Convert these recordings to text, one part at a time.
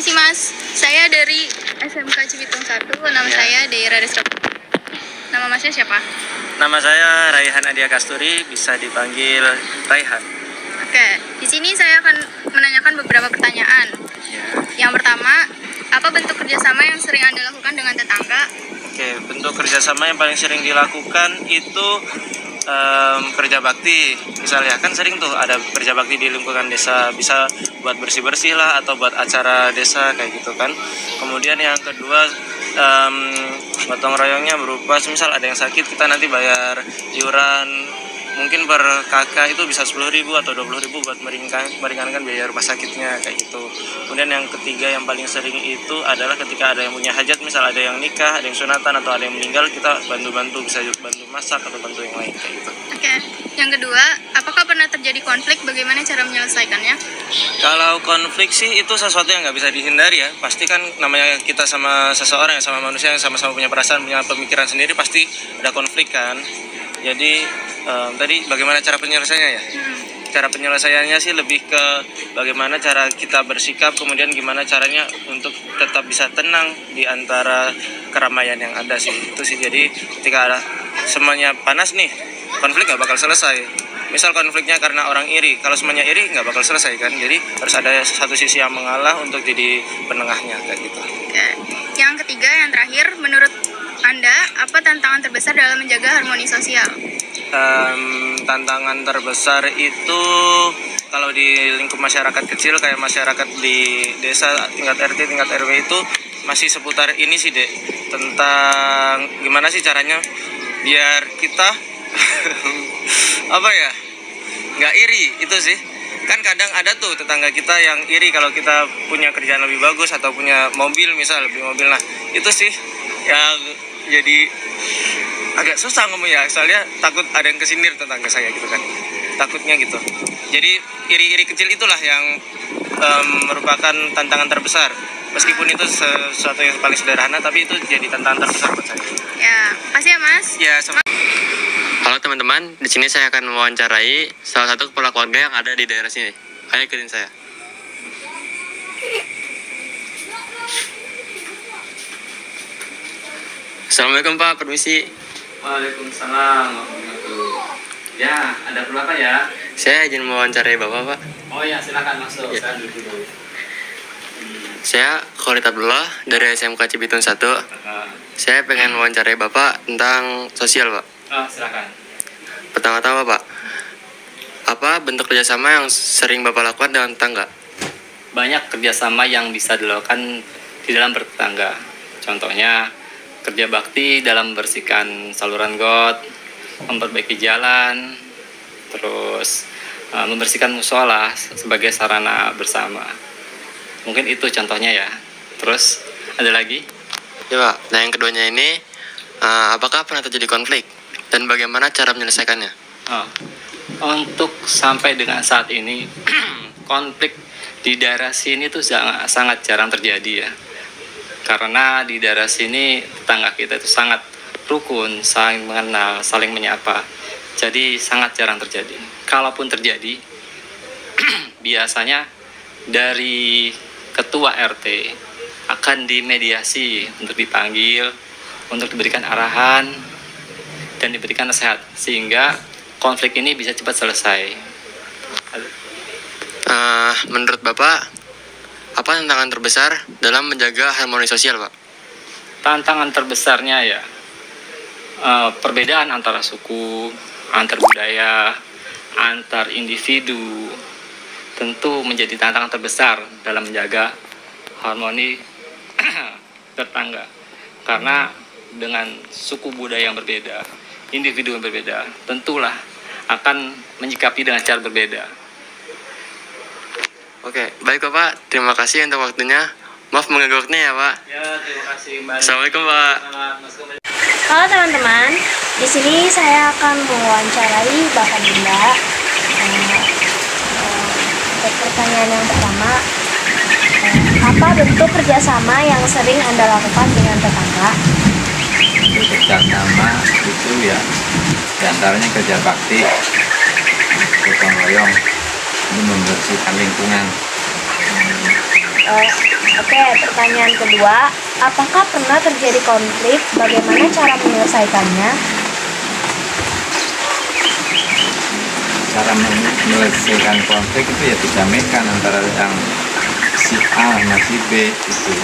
Permisi Mas, saya dari SMK Cibitung 1, nama saya Deira Rizka. Nama Masnya siapa? Nama saya Raihan Adia Kasturi, bisa dipanggil Raihan. Oke, di sini saya akan menanyakan beberapa pertanyaan. Yang pertama, apa bentuk kerjasama yang sering Anda lakukan dengan tetangga? Oke, bentuk kerjasama yang paling sering dilakukan itu kerja bakti. Misalnya kan sering tuh ada kerja bakti di lingkungan desa, bisa buat bersih-bersih lah atau buat acara desa kayak gitu kan. Kemudian yang kedua, gotong royongnya berupa misal ada yang sakit, kita nanti bayar iuran mungkin per kakak itu bisa 10.000 atau 20.000 buat meringankan biaya rumah sakitnya kayak gitu. Kemudian yang ketiga yang paling sering itu adalah ketika ada yang punya hajat, misal ada yang nikah, ada yang sunatan atau ada yang meninggal, kita bantu-bantu, bisa bantu masak atau bantu yang lain kayak gitu. Oke, yang kedua, apakah pernah terjadi konflik? Bagaimana cara menyelesaikannya? Kalau konflik sih itu sesuatu yang nggak bisa dihindari ya. Pasti kan namanya kita sama seseorang, yang sama manusia yang sama-sama punya perasaan, punya pemikiran sendiri, pasti ada konflik kan. Jadi tadi bagaimana cara penyelesaiannya ya? Cara penyelesaiannya sih lebih ke bagaimana cara kita bersikap, kemudian gimana caranya untuk tetap bisa tenang di antara keramaian yang ada sih. Itu sih, jadi ketika ada semuanya panas nih, konflik nggak bakal selesai. Misal konfliknya karena orang iri, kalau semuanya iri nggak bakal selesai kan. Jadi harus ada satu sisi yang mengalah untuk jadi penengahnya kayak gitu. Oke. Yang ketiga, yang terakhir, menurut Anda, apa tantangan terbesar dalam menjaga harmoni sosial? Tantangan terbesar itu kalau di lingkup masyarakat kecil kayak masyarakat di desa tingkat RT, tingkat RW itu masih seputar ini sih Dek, tentang gimana sih caranya biar kita apa ya, nggak iri itu sih. Kan kadang ada tuh tetangga kita yang iri kalau kita punya kerjaan lebih bagus atau punya mobil, misal lebih mobil. Nah itu sih yang jadi agak susah ngomong ya, soalnya takut ada yang kesindir tetangga saya gitu kan, takutnya gitu. Jadi iri-iri kecil itulah yang merupakan tantangan terbesar, meskipun itu sesuatu yang paling sederhana, tapi itu jadi tantangan terbesar buat saya. Ya, kasih ya Mas. Ya, sama. Halo teman-teman, di sini saya akan mewawancarai salah satu kepala keluarga yang ada di daerah sini. Ayo ikutin saya. Assalamualaikum Pak, permisi. Waalaikumsalam. Ya, ada perlu apa ya? Saya izin mewawancarai Bapak, Pak. Oh ya, silakan masuk. Ya. Saya duduk dulu. Saya Khalid Abdullah dari SMK Cibitung 1. Saya pengen mewawancarai Bapak tentang sosial, Pak. Silakan. Pertama-tama, Pak, apa bentuk kerjasama yang sering Bapak lakukan dengan tetangga? Banyak kerjasama yang bisa dilakukan di dalam bertetangga. Contohnya, kerja bakti dalam membersihkan saluran got, memperbaiki jalan, terus membersihkan musola sebagai sarana bersama. Mungkin itu contohnya ya. Terus ada lagi? Ya Pak, nah yang keduanya ini, apakah pernah terjadi konflik? Dan bagaimana cara menyelesaikannya? Untuk sampai dengan saat ini, konflik di daerah sini tuh sangat jarang terjadi ya. Karena di daerah sini tetangga kita itu sangat rukun, saling mengenal, saling menyapa. Jadi sangat jarang terjadi. Kalaupun terjadi, biasanya dari ketua RT akan dimediasi untuk dipanggil, untuk diberikan arahan dan diberikan nasihat sehingga konflik ini bisa cepat selesai. Menurut Bapak, apa tantangan terbesar dalam menjaga harmoni sosial, Pak? Tantangan terbesarnya ya perbedaan antara suku, antar budaya, antar individu tentu menjadi tantangan terbesar dalam menjaga harmoni tetangga. Karena dengan suku budaya yang berbeda, individu yang berbeda, tentulah akan menyikapi dengan cara berbeda. Oke, baik Bapak, terima kasih untuk waktunya. Maaf mengganggu waktunya ya Pak. Ya, terima kasih Mbak. Assalamualaikum Pak. Halo teman-teman, di sini saya akan mewawancarai Bapak Dinda. Untuk pertanyaan yang pertama, apa bentuk kerjasama yang sering Anda lakukan dengan tetangga? Kerjasama itu ya, diantaranya kerja bakti, gotong royong, ini membersihkan lingkungan. Oke, pertanyaan kedua, apakah pernah terjadi konflik? Bagaimana cara menyelesaikannya? Cara menyelesaikan konflik itu ya didamaikan antara yang si A sama si B itu,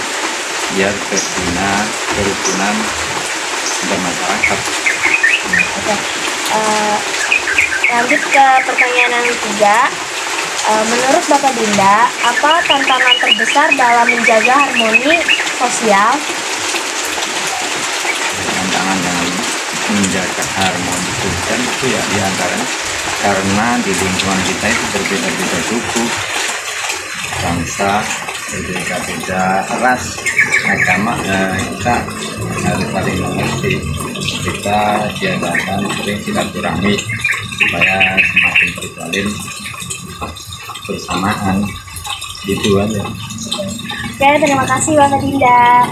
biar terbina kerukunan antar masyarakat. Oke, lanjut ke pertanyaan yang ketiga. Menurut Bapak Dinda, apa tantangan terbesar dalam menjaga harmoni sosial? Tantangan dalam menjaga harmoni sosial itu ya diantaranya karena di lingkungan kita itu berbeda-beda suku, bangsa, berbeda-beda ras, agama, kita harus saling mengerti. Kita diadakan sering silaturahmi supaya semakin terjalin bersamaan, gitu aja. Oke, terima kasih Bapak Dinda.